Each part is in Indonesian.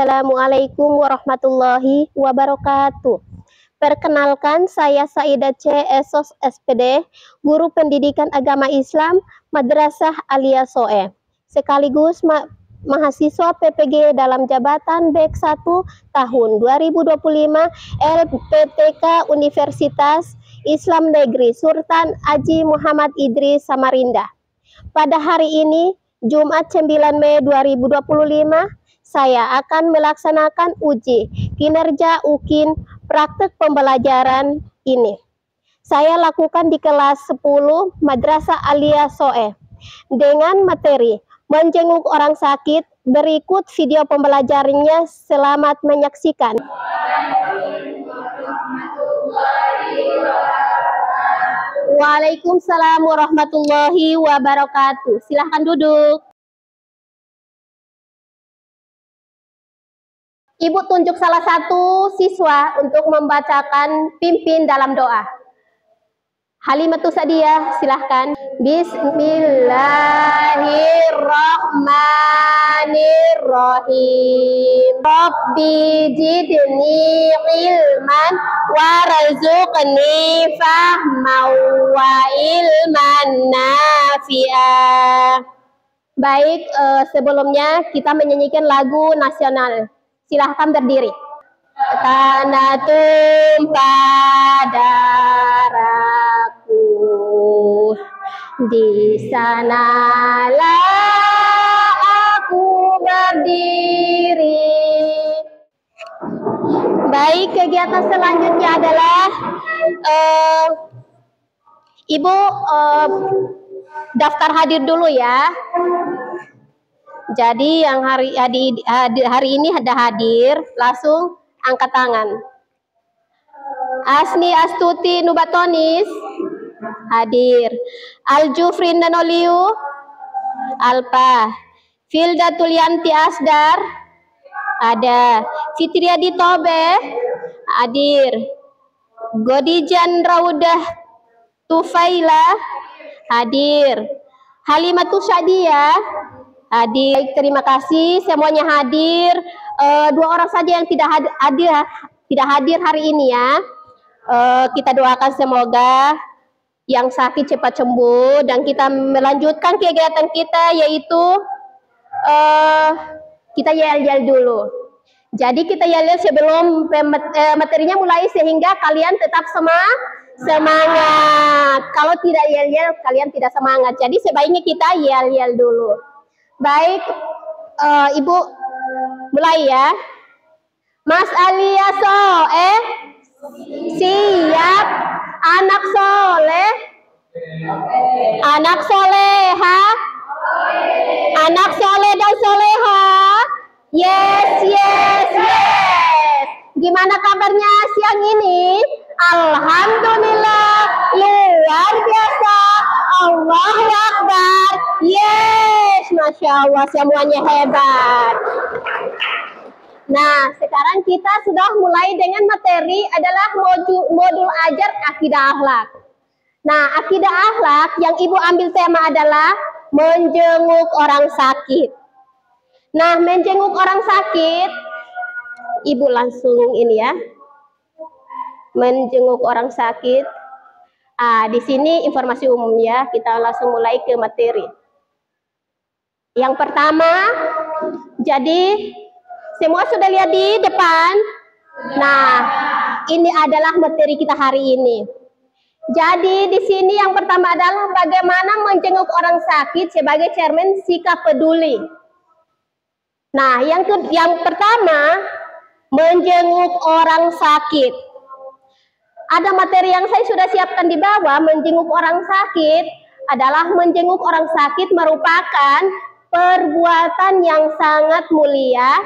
Assalamualaikum warahmatullahi wabarakatuh. Perkenalkan, saya Saidah C. Esos SPD, Guru Pendidikan Agama Islam Madrasah Alia Soe, sekaligus mahasiswa PPG dalam jabatan BEK 1 tahun 2025 LPTK Universitas Islam Negeri Sultan Haji Muhammad Idris Samarinda. Pada hari ini, Jumat 9 Mei 2025, saya akan melaksanakan uji kinerja UKIN praktek pembelajaran ini. Saya lakukan di kelas 10 Madrasah Alia Soe dengan materi menjenguk orang sakit. Berikut video pembelajarannya, selamat menyaksikan. Waalaikumsalam warahmatullahi wabarakatuh. Silahkan duduk. Ibu tunjuk salah satu siswa untuk membacakan pimpin dalam doa. Halimatus Sa'diyah, silahkan. Bismillahirrahmanirrahim. Rabbi jidni ilman warzuqni fahman wa ilman nafi'ah. Baik, sebelumnya kita menyanyikan lagu nasional. Silahkan berdiri. Tanah tumpah darahku, di sanalah aku berdiri. Baik, kegiatan selanjutnya adalah Ibu daftar hadir dulu ya. Jadi yang hari ini ada hadir, langsung angkat tangan. Asni Astuti Nubatonis hadir. Aljufrin Danoliu Alpa. Filda Tulianti Asdar ada. Fitriadi Tobe hadir. Godijan Raudah Tufaila hadir. Halimatus Sa'diyah hadir. Terima kasih semuanya hadir. Dua orang saja yang tidak hadir hari ini ya. Kita doakan semoga yang sakit cepat sembuh dan kita melanjutkan kegiatan kita, yaitu kita yel-yel dulu. Jadi kita yel-yel sebelum materinya mulai sehingga kalian tetap semangat. Kalau tidak yel-yel kalian tidak semangat. Jadi sebaiknya kita yel-yel dulu. Baik, Ibu mulai ya. Mas Alia Soe siap. Anak soleh, anak soleha, anak soleh dan soleha. Yes, yes, yes. Gimana kabarnya siang ini? Alhamdulillah, luar biasa. Allahu Akbar. Yes, Masya Allah, semuanya hebat. Nah, sekarang kita sudah mulai dengan materi adalah modul ajar akidah akhlak. Nah, akidah akhlak yang Ibu ambil tema adalah menjenguk orang sakit. Nah, menjenguk orang sakit, Ibu langsung ini ya. Menjenguk orang sakit. Di sini informasi umum ya, kita langsung mulai ke materi. Yang pertama, jadi semua sudah lihat di depan. Nah, ini adalah materi kita hari ini. Jadi di sini yang pertama adalah bagaimana menjenguk orang sakit sebagai cermin sikap peduli. Nah, yang pertama, menjenguk orang sakit. Ada materi yang saya sudah siapkan di bawah. Menjenguk orang sakit adalah menjenguk orang sakit merupakan perbuatan yang sangat mulia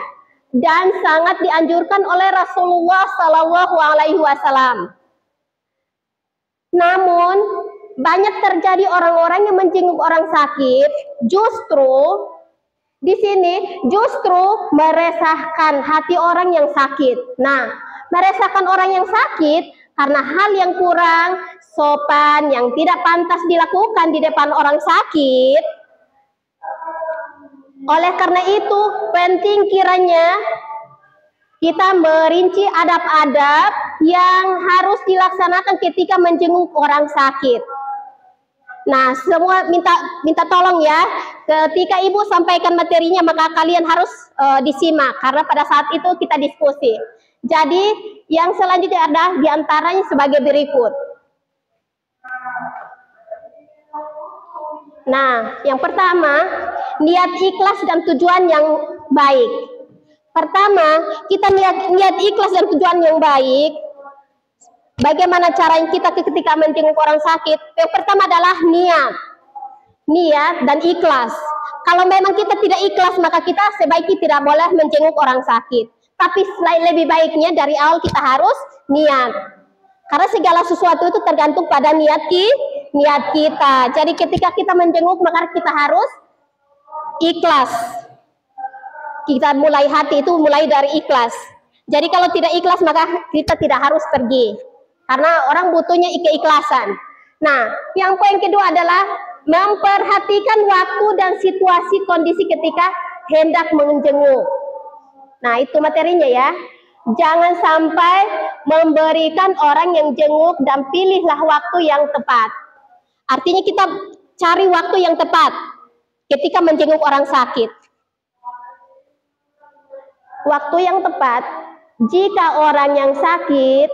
dan sangat dianjurkan oleh Rasulullah SAW. Namun, banyak terjadi orang-orang yang menjenguk orang sakit, justru di sini meresahkan hati orang yang sakit. Nah, meresahkan orang yang sakit karena hal yang kurang sopan, yang tidak pantas dilakukan di depan orang sakit. Oleh karena itu, penting kiranya kita merinci adab-adab yang harus dilaksanakan ketika menjenguk orang sakit. Nah, semua minta tolong ya. Ketika Ibu sampaikan materinya, maka kalian harus disimak karena pada saat itu kita diskusi. Jadi, yang selanjutnya ada diantaranya sebagai berikut. Nah, yang pertama, niat ikhlas dan tujuan yang baik. Pertama, kita niat ikhlas dan tujuan yang baik. Bagaimana caranya kita ketika menjenguk orang sakit? Yang pertama adalah niat dan ikhlas. Kalau memang kita tidak ikhlas, maka kita sebaiknya tidak boleh menjenguk orang sakit. Tapi lebih baiknya dari awal kita harus niat. Karena segala sesuatu itu tergantung pada niat kita. Jadi ketika kita menjenguk, maka kita harus ikhlas. Kita mulai hati itu mulai dari ikhlas. Jadi kalau tidak ikhlas, maka kita tidak harus pergi. Karena orang butuhnya keikhlasan. Nah, yang poin kedua adalah memperhatikan waktu dan situasi kondisi ketika hendak menjenguk. Nah, itu materinya ya. Jangan sampai memberikan orang yang jenguk dan pilihlah waktu yang tepat. Artinya kita cari waktu yang tepat ketika menjenguk orang sakit. Waktu yang tepat, jika orang yang sakit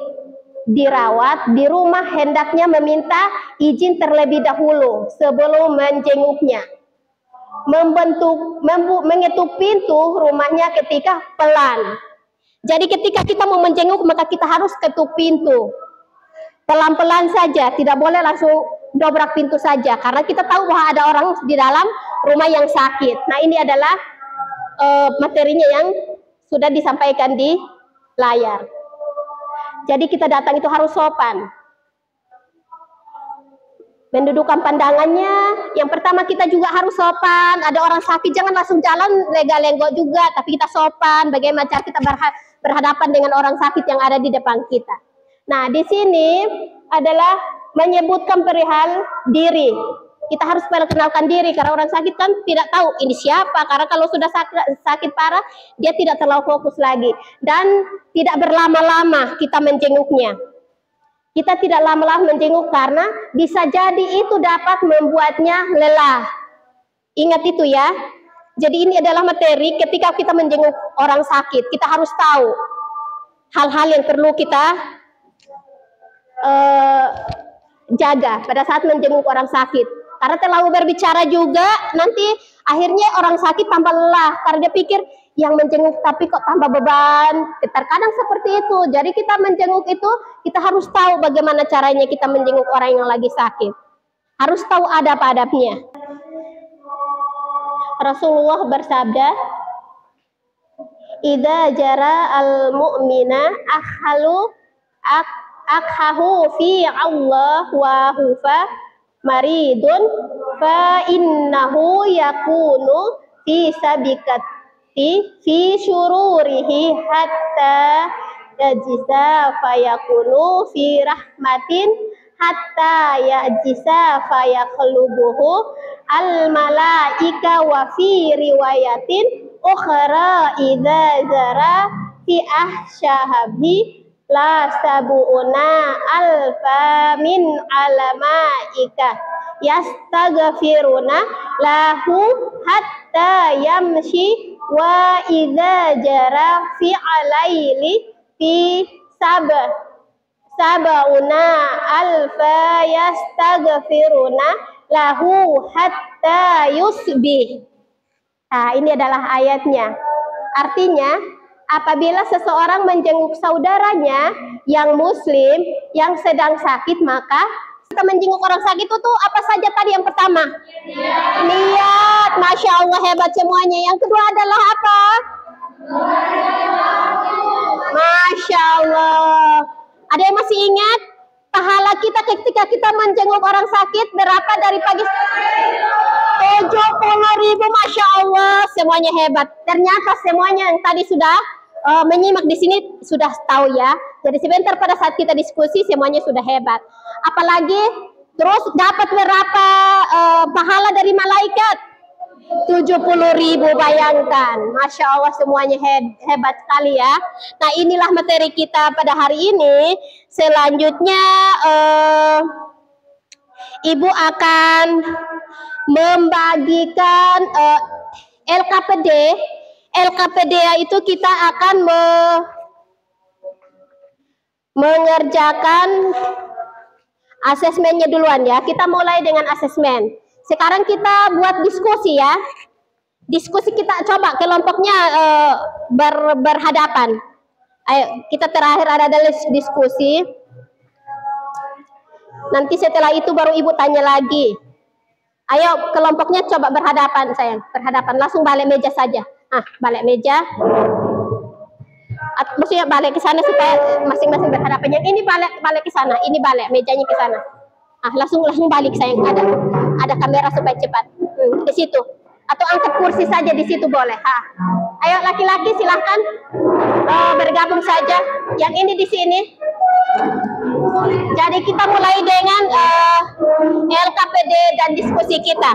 dirawat di rumah, hendaknya meminta izin terlebih dahulu sebelum menjenguknya. Mengetuk pintu rumahnya ketika pelan. Jadi ketika kita mau menjenguk, maka kita harus ketuk pintu. Pelan-pelan saja, tidak boleh langsung dobrak pintu saja. Karena kita tahu bahwa ada orang di dalam rumah yang sakit. Nah, ini adalah materinya yang sudah disampaikan di layar. Jadi kita datang itu harus sopan. Mendudukkan pandangannya. Yang pertama kita juga harus sopan. Ada orang sakit, jangan langsung jalan lega-lenggok juga. Tapi kita sopan, bagaimana cara kita berhadapan dengan orang sakit yang ada di depan kita. Nah, di sini adalah menyebutkan perihal diri. Kita harus perkenalkan diri, karena orang sakit kan tidak tahu ini siapa. Karena kalau sudah sakit parah, dia tidak terlalu fokus lagi. Dan tidak berlama-lama kita menjenguknya. Kita tidak lama-lama menjenguk karena bisa jadi itu dapat membuatnya lelah. Ingat itu ya. Jadi ini adalah materi ketika kita menjenguk orang sakit. Kita harus tahu hal-hal yang perlu kita jaga pada saat menjenguk orang sakit. Karena terlalu berbicara juga nanti akhirnya orang sakit tambah lelah. Karena dia pikir yang menjenguk tapi kok tambah beban. Terkadang seperti itu. Jadi kita menjenguk itu kita harus tahu bagaimana caranya kita menjenguk orang yang lagi sakit. Harus tahu adab-adabnya. Rasulullah bersabda, "Idza jara al-mu'mina akhahu fi Allah wa hufa maridun fa innahu yakunu fi sabikati fi syururihi hatta yajisa fayakunu fi rahmatin hatta yajisa fayakhlubuhu al malaika wa fi riwayatin ukhra idza zara fi ahsyahabi la sabuuna alfa min alamaika yastaghfiruna lahu hatta yamshi wa idza jara fi alaili fi sabauna alfa yastaghfiruna lahu hatta yusbih. Nah, ini adalah ayatnya. Artinya, apabila seseorang menjenguk saudaranya yang muslim yang sedang sakit, maka kita menjenguk orang sakit itu apa saja tadi? Yang pertama, niat. Masya Allah, hebat semuanya. Yang kedua adalah apa? Masya Allah. Ada yang masih ingat? Pahala kita ketika kita menjenguk orang sakit berapa dari pagi? 70.000. Masya Allah, semuanya hebat. Ternyata semuanya yang tadi sudah menyimak di sini sudah tahu ya. Jadi sebentar pada saat kita diskusi semuanya sudah hebat. Apalagi terus dapat berapa pahala dari malaikat? 70.000, bayangkan. Masya Allah, semuanya hebat sekali ya. Nah, inilah materi kita pada hari ini. Selanjutnya Ibu akan membagikan LKPD. LKPD itu kita akan mengerjakan asesmennya duluan ya. Kita mulai dengan asesmen. Sekarang kita buat diskusi ya. Diskusi kita coba kelompoknya berhadapan. Ayo, kita terakhir ada diskusi. Nanti setelah itu baru Ibu tanya lagi. Ayo, kelompoknya coba berhadapan, sayang. Berhadapan, langsung balik meja saja. Balik meja. Maksudnya balik ke sana supaya masing-masing berhadapan. Yang ini balik ke sana, ini balik mejanya ke sana. Langsung balik, sayang. Ada kamera supaya cepat. Di situ. Atau angkat kursi saja di situ boleh. Ayo laki-laki silahkan bergabung saja. Yang ini di sini. Jadi kita mulai dengan LKPD dan diskusi kita.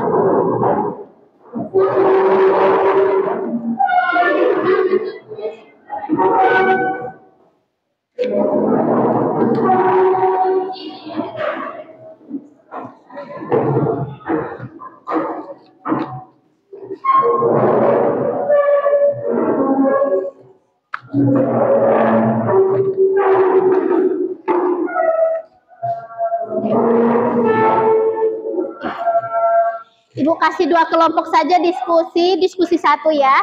Ibu kasih 2 kelompok saja diskusi 1 ya.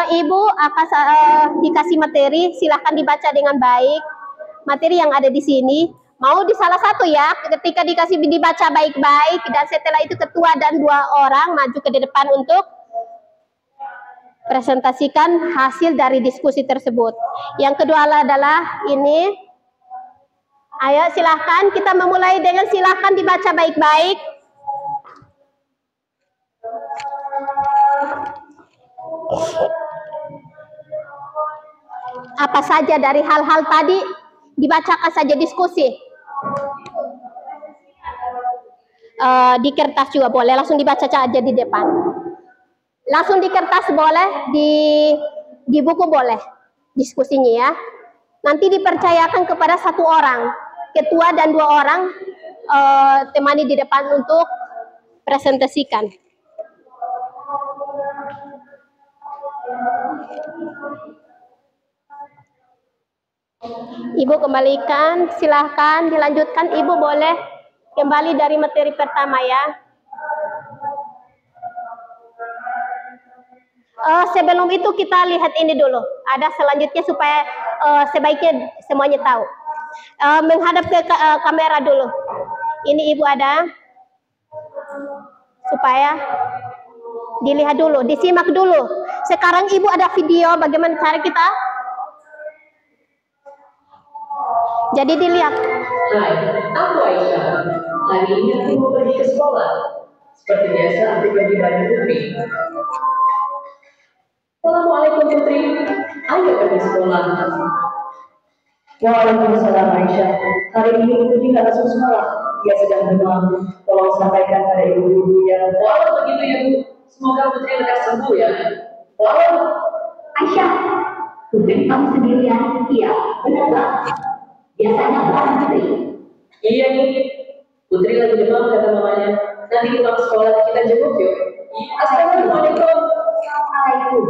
Ibu akan dikasih materi, silahkan dibaca dengan baik. Materi yang ada di sini, mau di salah satu ya. Ketika dibaca baik-baik, dan setelah itu ketua dan 2 orang maju ke depan untuk presentasikan hasil dari diskusi tersebut. Yang kedua adalah ini. Ayo silahkan, kita memulai dengan silahkan dibaca baik-baik. Apa saja dari hal-hal tadi dibacakan saja diskusi. Di kertas juga boleh, langsung dibaca aja di depan. Langsung di kertas boleh, di buku boleh diskusinya ya. Nanti dipercayakan kepada 1 orang, ketua dan 2 orang temani di depan untuk presentasikan. Ibu kembalikan, silahkan dilanjutkan. Ibu boleh kembali dari materi pertama ya. Sebelum itu kita lihat ini dulu. Ada selanjutnya supaya sebaiknya semuanya tahu. Menghadap ke kamera dulu. Ini Ibu ada. Supaya dilihat dulu, disimak dulu. Sekarang Ibu ada video bagaimana cara kita. Jadi dilihat. Hai, aku Aisyah. Hari ini aku mau pergi ke sekolah. Seperti biasa, aku pergi baju Putri. Assalamualaikum Putri. Ayo pergi sekolah. Waalaikumsalam Aisyah. Hari ini Putri nggak masuk sekolah. Dia sedang demam. Tolong sampaikan pada ibu-ibunya. Walau begitu ya Bu. Semoga Putri lekas sembuh ya. Walau Aisyah, Putri kamu sendirian? Iya, benar. Biasanya orang Putri. Iya nih. Putri lagi demam kata mamanya. Nanti pulang sekolah kita jenguk yuk. Assalamualaikum. Assalamualaikum.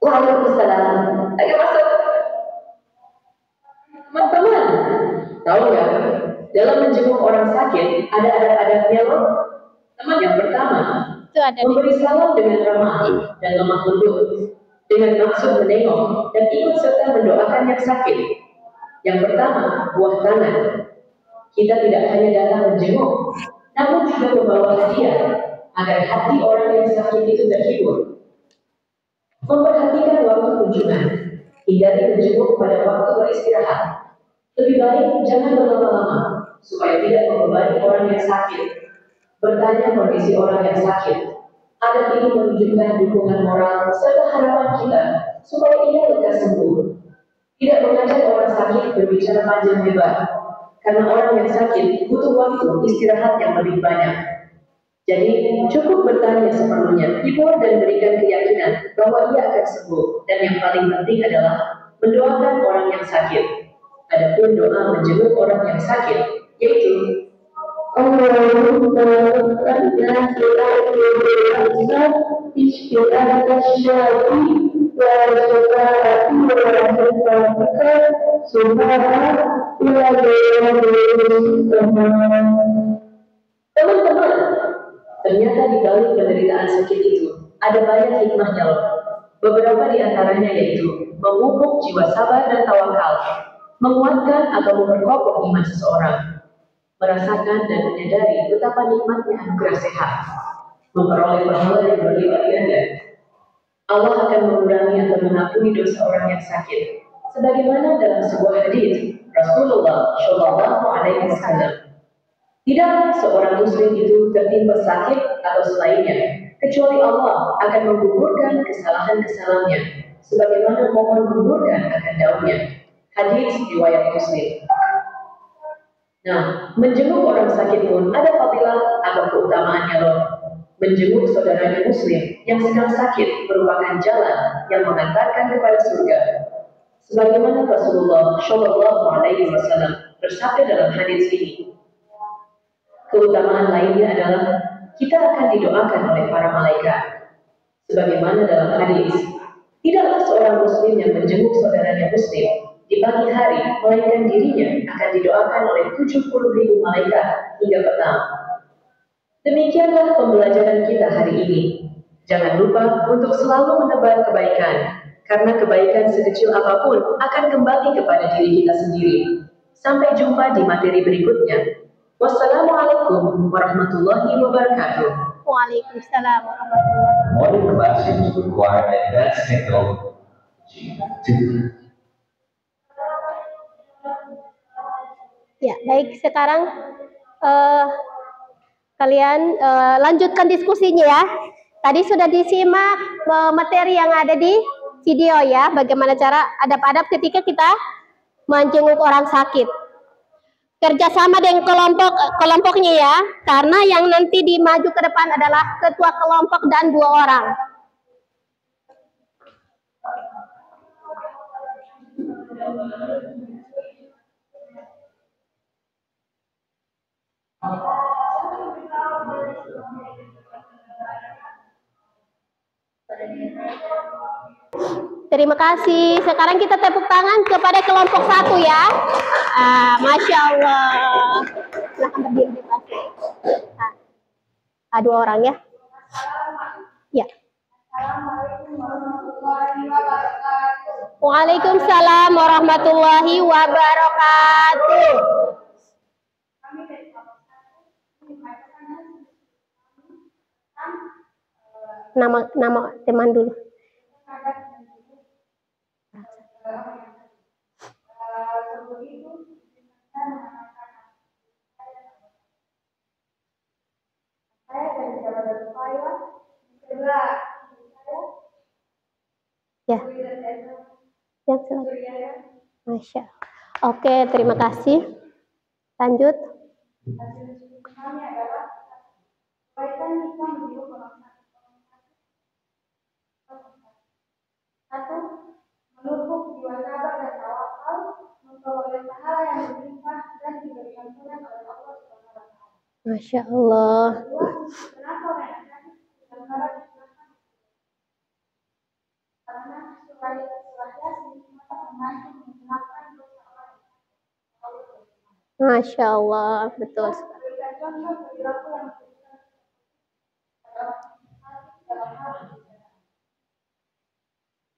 Waalaikumsalam. Ayo masuk. Teman-teman, tahu nggak? Dalam menjenguk orang sakit ada adab-adabnya loh. Teman yang pertama, memberi salam dengan ramah dan lemah lembut, dengan maksud menengok dan ikut serta mendoakan yang sakit. Yang pertama, buah tangan. Kita tidak hanya datang menjenguk, namun juga membawa hadiah agar hati orang yang sakit itu terhibur. Memperhatikan waktu kunjungan, hindari menjenguk pada waktu beristirahat. Lebih baik jangan berlama-lama supaya tidak membebani orang yang sakit. Bertanya kondisi orang yang sakit. Adab ini menunjukkan dukungan moral serta harapan kita supaya ia lekas sembuh. Tidak mengajak orang sakit berbicara panjang lebar, karena orang yang sakit butuh waktu istirahat yang lebih banyak. Jadi cukup bertanya sepenuhnya, hibur dan berikan keyakinan bahwa ia akan sembuh. Dan yang paling penting adalah mendoakan orang yang sakit. Adapun doa menjenguk orang yang sakit, yaitu teman-teman, ternyata di balik penderitaan sakit itu ada banyak hikmahnya loh. Beberapa di antaranya yaitu memupuk jiwa sabar dan tawakal, menguatkan atau memperkokoh iman seseorang, merasakan dan menyadari betapa nikmatnya anugerah sehat, memperoleh pahala yang berlipat ganda. Allah akan mengurangi atau mengampuni dosa orang yang sakit, sebagaimana dalam sebuah hadis Rasulullah Shallallahu Alaihi Wasallam. Tidaklah seorang muslim itu tertimpa sakit atau selainnya, kecuali Allah akan menggugurkan kesalahan-kesalahannya, sebagaimana pohon menggugurkan akan daunnya. Hadis riwayat Muslim. Nah, menjenguk orang sakit pun ada fadilah atau keutamaannya loh. Menjenguk saudaranya muslim yang sedang sakit merupakan jalan yang mengantarkan kepada surga. Sebagaimana Rasulullah Shallallahu Alaihi Wasallam bersabda dalam hadis ini. Keutamaan lainnya adalah kita akan didoakan oleh para malaikat. Sebagaimana dalam hadis, tidaklah seorang muslim yang menjenguk saudaranya muslim di pagi hari, melainkan dirinya akan didoakan oleh 70.000 malaikat hingga petang. Demikianlah pembelajaran kita hari ini. Jangan lupa untuk selalu menebar kebaikan, karena kebaikan sekecil apapun akan kembali kepada diri kita sendiri. Sampai jumpa di materi berikutnya. Wassalamualaikum warahmatullahi wabarakatuh. Waalaikumsalam warahmatullahi wabarakatuh. Modern classrooms require advanced technology to Ya, baik. Sekarang kalian lanjutkan diskusinya ya. Tadi sudah disimak materi yang ada di video ya. Bagaimana cara adab-adab ketika kita menjenguk orang sakit. Kerjasama dengan kelompoknya ya. Karena yang nanti dimaju ke depan adalah ketua kelompok dan 2 orang. Terima kasih. Sekarang kita tepuk tangan kepada kelompok 1 ya. Masya Allah. Silahkan berdiri. 2 orang ya. Ya. Waalaikumsalam warahmatullahi wabarakatuh. Nama teman dulu. Ya. Yang selanjutnya. Masya. Oke, terima kasih. Lanjut. Satu, menupuk jiwa sabar dan tawakal, memperoleh pahala yang berlimpah dan diberikan ampunan oleh Allah Subhanahu wa Ta'ala. Masya Allah. Kedua, kenapa orang yang sakit dan sabar dijelaskan? Karena supaya mata membantu menghilangkan dosa orang. Masya Allah, betul. Berikan contoh perilaku yang dalam hal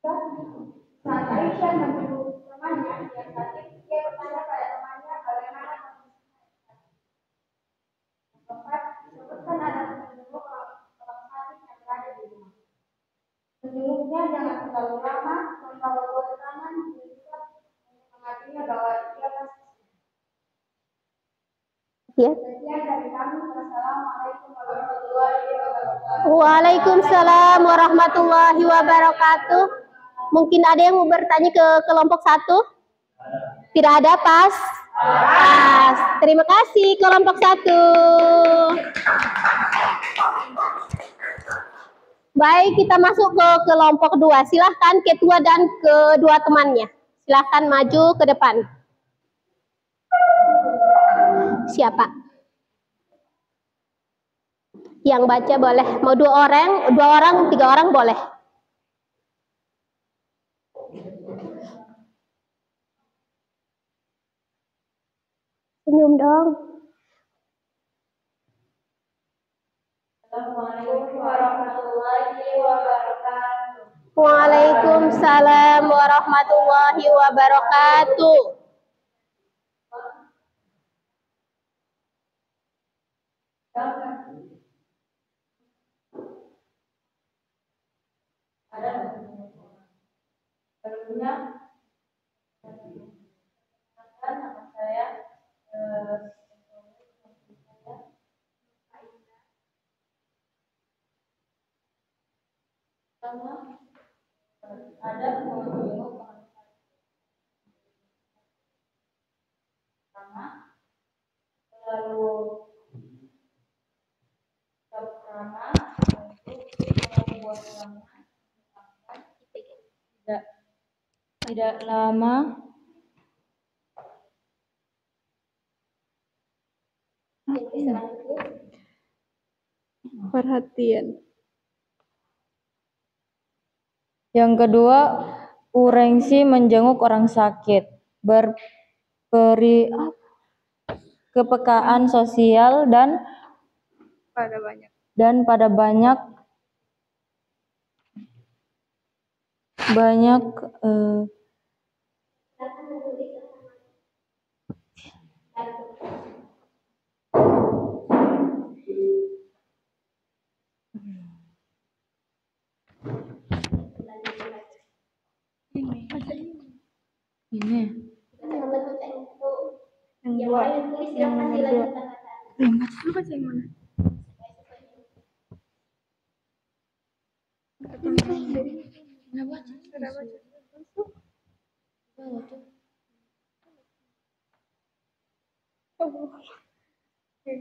saat Aisyah menjenguk temannya yang sakit, dia bertanya pada temannya bagaimana kondisinya. Keempat, sebutkan ada menjenguk orang sakit yang berada di rumah. Menjenguknya jangan terlalu lama, membawa buah tangan, juga mengatakannya bahwa dia pasti. Ya. Sekian dari kami. Wassalamualaikum warahmatullahi wabarakatuh. Waalaikumsalam warahmatullahi wabarakatuh. Mungkin ada yang mau bertanya ke kelompok 1? Tidak ada, pas. Terima kasih kelompok 1. Baik, kita masuk ke kelompok 2. Silahkan ketua dan kedua temannya. Silahkan maju ke depan. Siapa? Yang baca boleh. Mau 2 orang, 3 orang boleh. Senyum dong. Assalamualaikum warahmatullahi wabarakatuh. Waalaikumsalam warahmatullahi wabarakatuh. Sebelumnya, nama saya ada menjenguk orang pertama, lalu pertama untuk membuat tidak lama perhatian. Yang kedua, urgensi menjenguk orang sakit, berperi kepekaan sosial dan pada banyak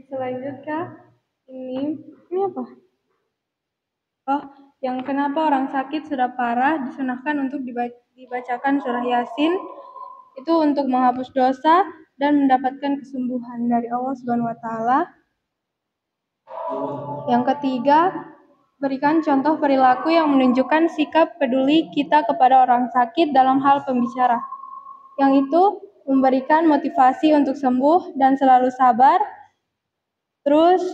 Selanjutnya ini apa? Oh, yang kenapa orang sakit sudah parah disunahkan untuk dibacakan surah Yasin itu untuk menghapus dosa dan mendapatkan kesembuhan dari Allah Subhanahu wa taala. Yang ketiga, berikan contoh perilaku yang menunjukkan sikap peduli kita kepada orang sakit dalam hal pembicara. Yang itu memberikan motivasi untuk sembuh dan selalu sabar, terus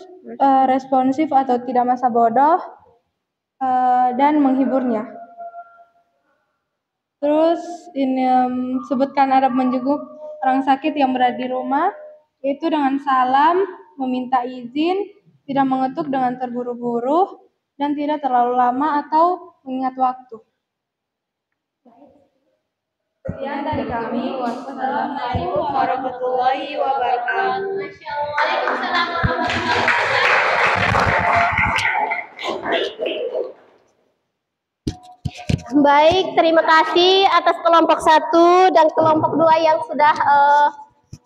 responsif atau tidak masa bodoh, dan menghiburnya. Terus ini sebutkan adab menjenguk orang sakit yang berada di rumah, yaitu dengan salam, meminta izin, tidak mengetuk dengan terburu-buru, dan tidak terlalu lama atau mengingat waktu. Sekian dari kami. Wassalamualaikum warahmatullahi wabarakatuh. Waalaikumsalam warahmatullahi wabarakatuh. Baik, terima kasih atas kelompok 1 dan kelompok 2 yang sudah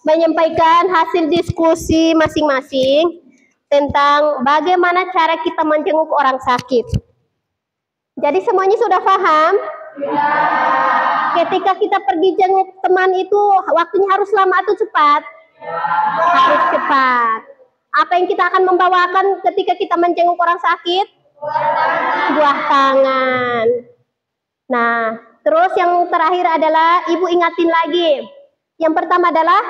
menyampaikan hasil diskusi masing-masing tentang bagaimana cara kita menjenguk orang sakit. Jadi semuanya sudah paham? Ya. Ketika kita pergi jenguk teman itu waktunya harus lama atau cepat? Ya. Harus cepat. Apa yang kita akan membawakan ketika kita menjenguk orang sakit? Buah tangan. Nah, terus yang terakhir adalah ibu ingatin lagi. Yang pertama adalah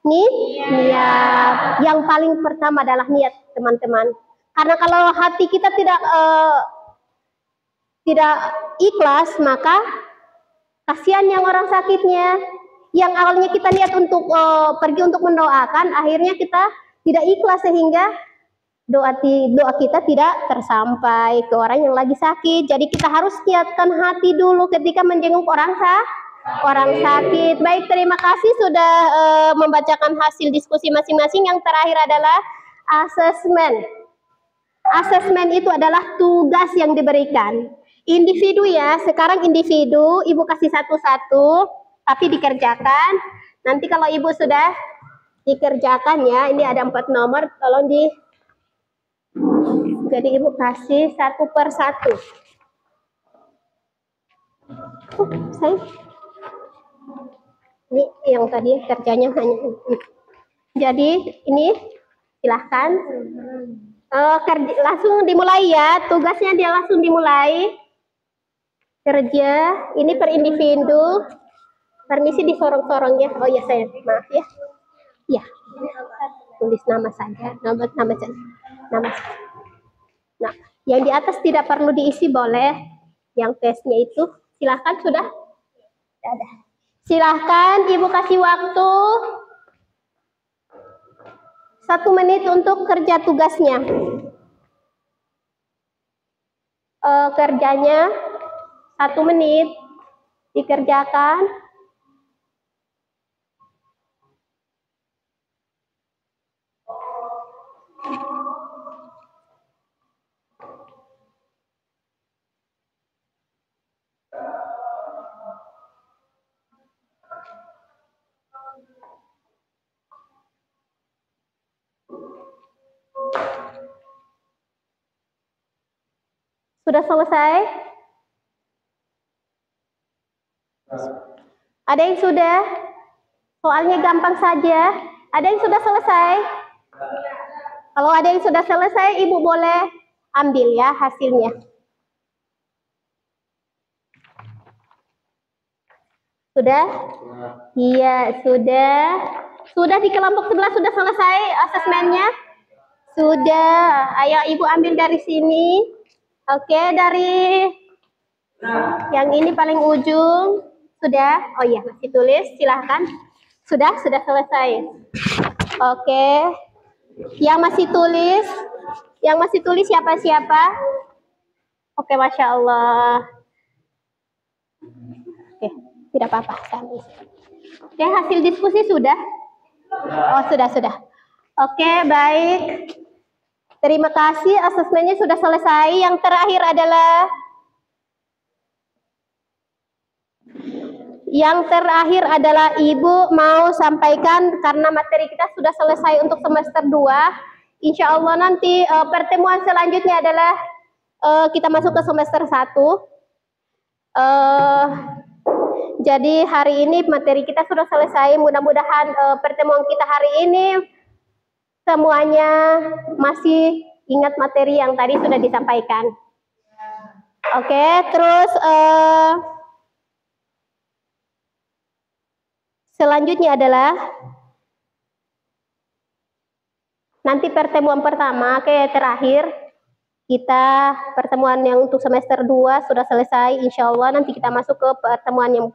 niat. Yang paling pertama adalah niat, teman-teman. Karena kalau hati kita tidak ikhlas, maka kasihan yang orang sakitnya. Yang awalnya kita niat untuk pergi untuk mendoakan, akhirnya kita tidak ikhlas sehingga doa kita tidak tersampai ke orang yang lagi sakit. Jadi kita harus niatkan hati dulu ketika menjenguk orang sakit. Baik, terima kasih sudah membacakan hasil diskusi masing-masing. Yang terakhir adalah asesmen. Asesmen itu adalah tugas yang diberikan. Individu ya, sekarang individu, ibu kasih satu-satu, tapi dikerjakan. Nanti kalau ibu sudah dikerjakan ya, ini ada 4 nomor, tolong di. Jadi ibu kasih satu per satu. Saya. Ini yang tadi kerjanya hanya ini. Jadi ini silahkan langsung dimulai ya, tugasnya dia langsung dimulai kerja. Ini per individu. Permisi disorong-sorong ya. Oh ya saya maaf ya. Ya tulis nama saja, nama saja, nama saja. Nah yang di atas tidak perlu diisi, boleh. Yang tesnya itu silahkan sudah. Ada. Silahkan ibu kasih waktu 1 menit untuk kerja tugasnya. Kerjanya 1 menit dikerjakan. Sudah selesai? Ada yang sudah? Soalnya gampang saja. Ada yang sudah selesai? Kalau ada yang sudah selesai, ibu boleh ambil ya hasilnya. Sudah? Iya, sudah. Sudah di kelompok sebelah sudah selesai asesmennya? Sudah. Ayo ibu ambil dari sini. Oke, dari yang ini paling ujung. Sudah? Oh iya, masih tulis. Silahkan. Sudah selesai. Oke. Yang masih tulis siapa-siapa? Oke, Masya Allah. Oke, tidak apa-apa. Oke, hasil diskusi sudah? Oh, sudah. Oke, baik. Terima kasih, asesmennya sudah selesai. Yang terakhir adalah ibu mau sampaikan, karena materi kita sudah selesai untuk semester 2. Insya Allah nanti pertemuan selanjutnya adalah kita masuk ke semester 1. Jadi hari ini materi kita sudah selesai. Mudah-mudahan pertemuan kita hari ini semuanya masih ingat materi yang tadi sudah disampaikan. Oke, terus selanjutnya adalah nanti pertemuan pertama ke terakhir. Kita pertemuan yang untuk semester 2 sudah selesai. Insya Allah nanti kita masuk ke pertemuan yang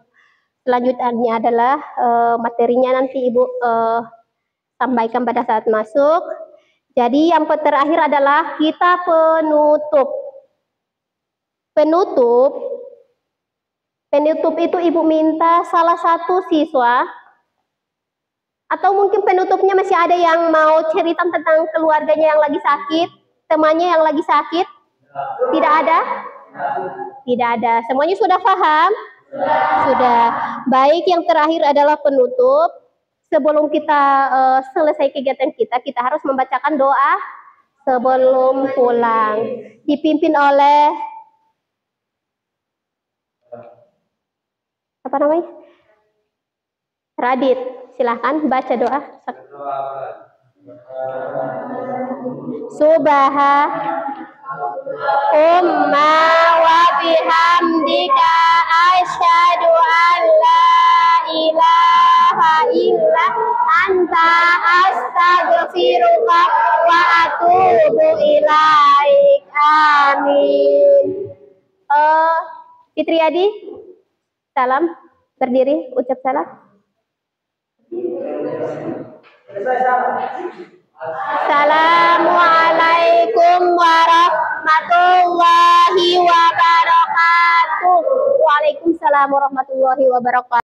selanjutnya adalah materinya nanti ibu sampaikan pada saat masuk. Jadi yang terakhir adalah kita penutup. Penutup itu ibu minta salah satu siswa, atau mungkin penutupnya masih ada yang mau cerita tentang keluarganya yang lagi sakit, temannya yang lagi sakit. Tidak ada? Tidak ada. Semuanya sudah paham? Sudah. Baik, yang terakhir adalah penutup. Sebelum kita selesai kegiatan kita harus membacakan doa sebelum pulang. Dipimpin oleh apa namanya? Radit. Silahkan baca doa. Subhanallah wa bihamdika asyhadu an la ilaha illa anta astaghfiruka wa atubu ilaik. Amin. Fitriadi, salam, berdiri, ucap salam. Assalamualaikum warahmatullahi wabarakatuh. Waalaikumsalam warahmatullahi wabarakatuh.